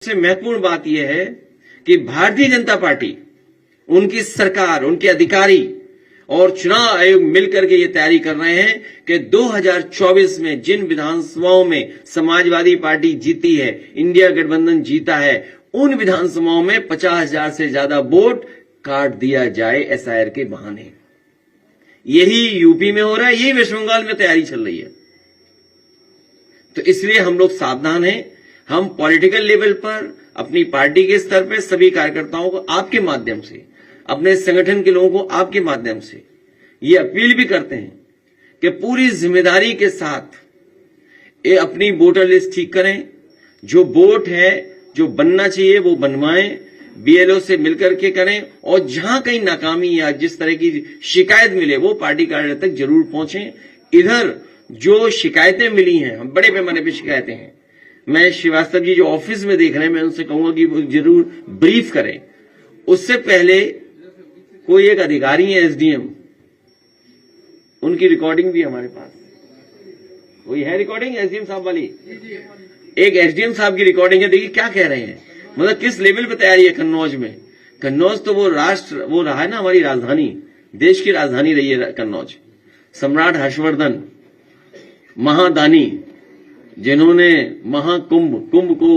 सबसे महत्वपूर्ण बात यह है कि भारतीय जनता पार्टी, उनकी सरकार, उनके अधिकारी और चुनाव आयोग मिलकर के ये तैयारी कर रहे हैं कि 2024 में जिन विधानसभाओं में समाजवादी पार्टी जीती है, इंडिया गठबंधन जीता है, उन विधानसभाओं में 50,000 से ज्यादा वोट काट दिया जाए एसआईआर के बहाने। यही यूपी में हो रहा है, यही वेस्ट बंगाल में तैयारी चल रही है। तो इसलिए हम लोग सावधान हैं। हम पॉलिटिकल लेवल पर, अपनी पार्टी के स्तर पर सभी कार्यकर्ताओं को आपके माध्यम से, अपने संगठन के लोगों को आपके माध्यम से ये अपील भी करते हैं कि पूरी जिम्मेदारी के साथ ये अपनी वोटर लिस्ट ठीक करें। जो वोट है, जो बनना चाहिए वो बनवाएं, बीएलओ से मिलकर के करें, और जहां कहीं नाकामी या जिस तरह की शिकायत मिले वो पार्टी कार्यालय तक जरूर पहुंचें। इधर जो शिकायतें मिली हैं, हम बड़े पैमाने पर शिकायतें हैं, मैं श्रीवास्तव जी जो ऑफिस में देख रहे हैं, मैं उनसे कहूंगा कि वो जरूर ब्रीफ करें। उससे पहले कोई एक अधिकारी है एसडीएम, उनकी रिकॉर्डिंग भी हमारे पास, कोई है रिकॉर्डिंग एसडीएम साहब वाली, एक एसडीएम साहब की रिकॉर्डिंग है। देखिए क्या कह रहे हैं, मतलब किस लेवल पे तैयारी है कन्नौज में। कन्नौज तो वो रहा है ना, हमारी राजधानी, देश की राजधानी रही है कन्नौज। सम्राट हर्षवर्धन महादानी, जिन्होंने कुंभ को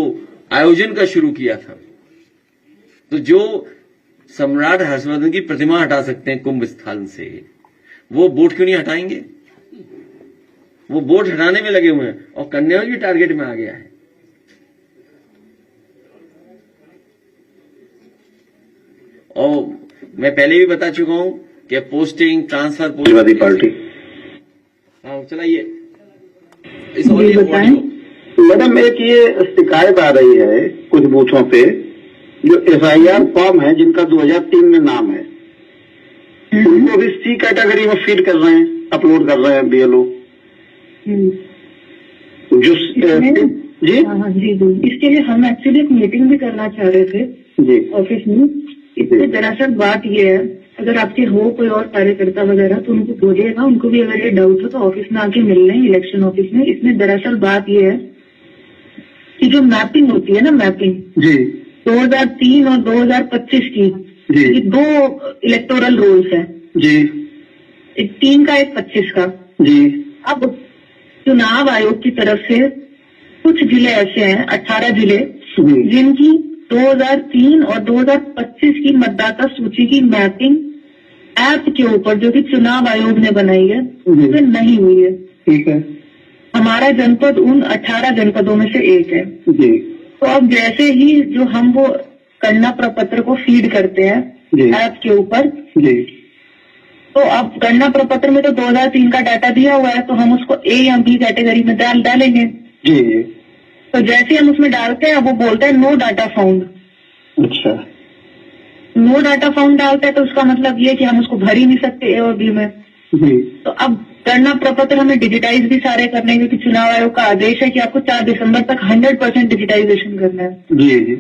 आयोजन का शुरू किया था, तो जो सम्राट हर्षवर्धन की प्रतिमा हटा सकते हैं कुंभ स्थल से, वो बोट क्यों नहीं हटाएंगे? वो बोट हटाने में लगे हुए हैं और कन्नौज भी टारगेट में आ गया है। और मैं पहले भी बता चुका हूं कि पोस्टिंग ट्रांसफर समाजवादी पार्टी। हाँ चलाइए। मैडम, एक ये शिकायत आ रही है कुछ बूथों पे, जो एफआईआर फॉर्म है जिनका 2003 में नाम है, उनको भी सी कैटेगरी में फीड कर रहे हैं, अपलोड कर रहे हैं बीएलओ। जो जी इसके लिए हम एक्चुअली एक मीटिंग भी करना चाह रहे थे जी ऑफिस में। इसमें दरअसल बात ये है, अगर आपके हो कोई और कार्यकर्ता वगैरह तो उनको बोलिएगा, उनको भी अगर ये डाउट हो तो ऑफिस में आके मिल लें, इलेक्शन ऑफिस में। इसमें दरअसल बात ये है कि जो मैपिंग होती है ना, मैपिंग जी 2003 और 2025 की, ये 2 इलेक्टोरल रोल्स है जी, एक 3 का एक 25 का जी। अब चुनाव आयोग की तरफ से कुछ जिले ऐसे हैं, 18 जिले, जिनकी 2003 और 2025 की मतदाता सूची की मैपिंग ऐप के ऊपर, जो कि चुनाव आयोग ने बनाई है, उसमें नहीं हुई है। ठीक है। हमारा जनपद उन 18 जनपदों में से एक है जी। तो अब जैसे ही जो हम वो गणना प्रपत्र को फीड करते हैं ऐप के ऊपर जी, तो अब गणना प्रपत्र में तो 2003 का डाटा दिया हुआ है, तो हम उसको ए या बी कैटेगरी में डालेंगे जी। तो जैसे हम उसमें डालते हैं, वो बोलता है नो डाटा फाउंड। अच्छा, नो डाटा फाउंड डालता है तो उसका मतलब ये कि हम उसको भर ही नहीं सकते ए और बी में जी। तो अब गणना प्रपत्र हमें डिजिटाइज भी सारे करने, क्योंकि चुनाव आयोग का आदेश है कि आपको 4 दिसंबर तक 100% डिजिटाइजेशन करना है जी जी।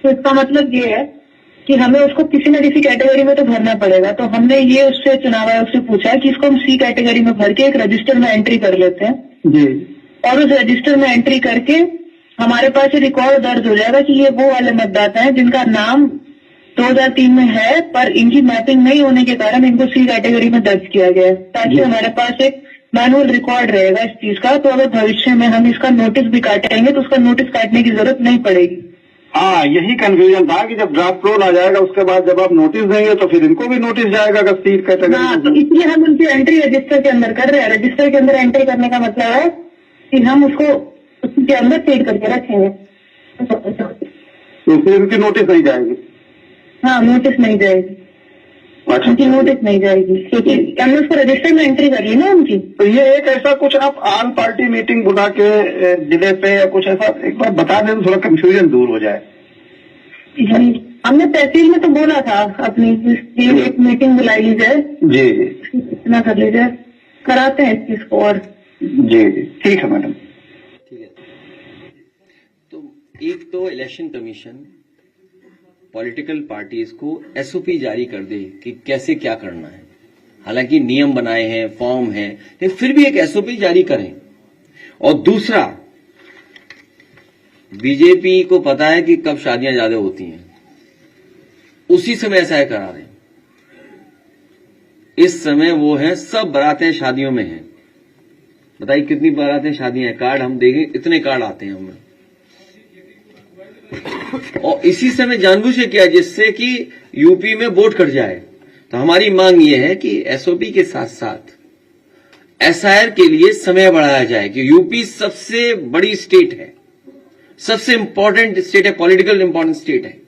तो इसका मतलब ये है कि हमें उसको किसी न किसी कैटेगरी में तो भरना पड़ेगा। तो हमने ये उससे चुनाव आयोग से पूछा कि इसको हम सी कैटेगरी में भर के एक रजिस्टर में एंट्री कर लेते हैं जी, और उस रजिस्टर में एंट्री करके हमारे पास ये रिकॉर्ड दर्ज हो जाएगा कि ये वो वाले मतदाता हैं जिनका नाम 2003 में है, पर इनकी मैपिंग नहीं होने के कारण इनको सी कैटेगरी में दर्ज किया गया है, ताकि हमारे पास एक मैनुअल रिकॉर्ड रहेगा इस चीज का। तो अगर भविष्य में हम इसका नोटिस भी काटेंगे तो उसका नोटिस काटने की जरूरत नहीं पड़ेगी। हाँ, यही कंफ्यूजन था कि जब ड्राफ्ट रोल आ जाएगा उसके बाद जब आप नोटिस देंगे तो फिर इनको भी नोटिस जाएगा अगर सी कैटेगरी। हाँ, तो इसलिए हम उनकी एंट्री रजिस्टर के अंदर कर रहे हैं। रजिस्टर के अंदर एंट्री करने का मतलब है कि हम उसको उसके अंदर फीड करके रखेंगे, तो फिर इनकी नोटिस नहीं जाएगी। हाँ, नोटिस नहीं जाएगी, अच्छा, उनकी नोटिस नहीं जाएगी, क्योंकि हमने उसको रजिस्टर में एंट्री कर ली ना उनकी। तो ये एक ऐसा कुछ आप ऑल पार्टी मीटिंग बुला के जिले पे या कुछ ऐसा एक बार बता दें तो थोड़ा कंफ्यूजन दूर हो जाए। हमने तहसील में तो बोला था अपनी, एक मीटिंग बुलाई ली जाए जी, इतना कर लीजिए, कराते हैं इस चीज को। और जी जी, ठीक है मैडम। ठीक है। तो एक तो इलेक्शन कमीशन पॉलिटिकल पार्टीज को एसओपी जारी कर दे कि कैसे क्या करना है। हालांकि नियम बनाए हैं, फॉर्म है, लेकिन फिर भी एक एसओपी जारी करें। और दूसरा, बीजेपी को पता है कि कब शादियां ज्यादा होती हैं, उसी समय ऐसा करा रहे हैं। इस समय वो हैं, सब बारातें शादियों में हैं। बताइए कितनी बारातें शादियां हैं, कार्ड हम देखें इतने कार्ड आते हैं हमें। और इसी समय जानबूझ के किया जिससे कि यूपी में वोट कट जाए। तो हमारी मांग यह है कि एसओपी के साथ साथ एसआईआर के लिए समय बढ़ाया जाए कि यूपी सबसे बड़ी स्टेट है, सबसे इंपॉर्टेंट स्टेट है, पॉलिटिकल इंपॉर्टेंट स्टेट है,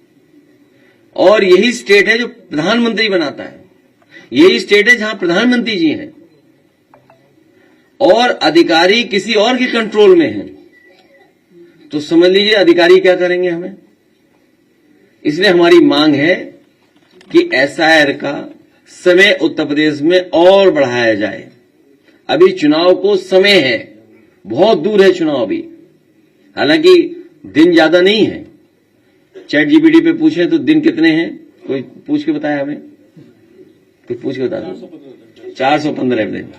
और यही स्टेट है जो प्रधानमंत्री बनाता है, यही स्टेट है जहां प्रधानमंत्री जी हैं और अधिकारी किसी और के कंट्रोल में हैं। तो समझ लीजिए अधिकारी क्या करेंगे हमें। इसलिए हमारी मांग है कि एसआईआर का समय उत्तर प्रदेश में और बढ़ाया जाए। अभी चुनाव को समय है, बहुत दूर है चुनाव अभी, हालांकि दिन ज्यादा नहीं है। चैट जीपीटी पे पूछे तो दिन कितने हैं, कोई पूछ के बताया हमें, कोई पूछ के बता दो। 415 दिन।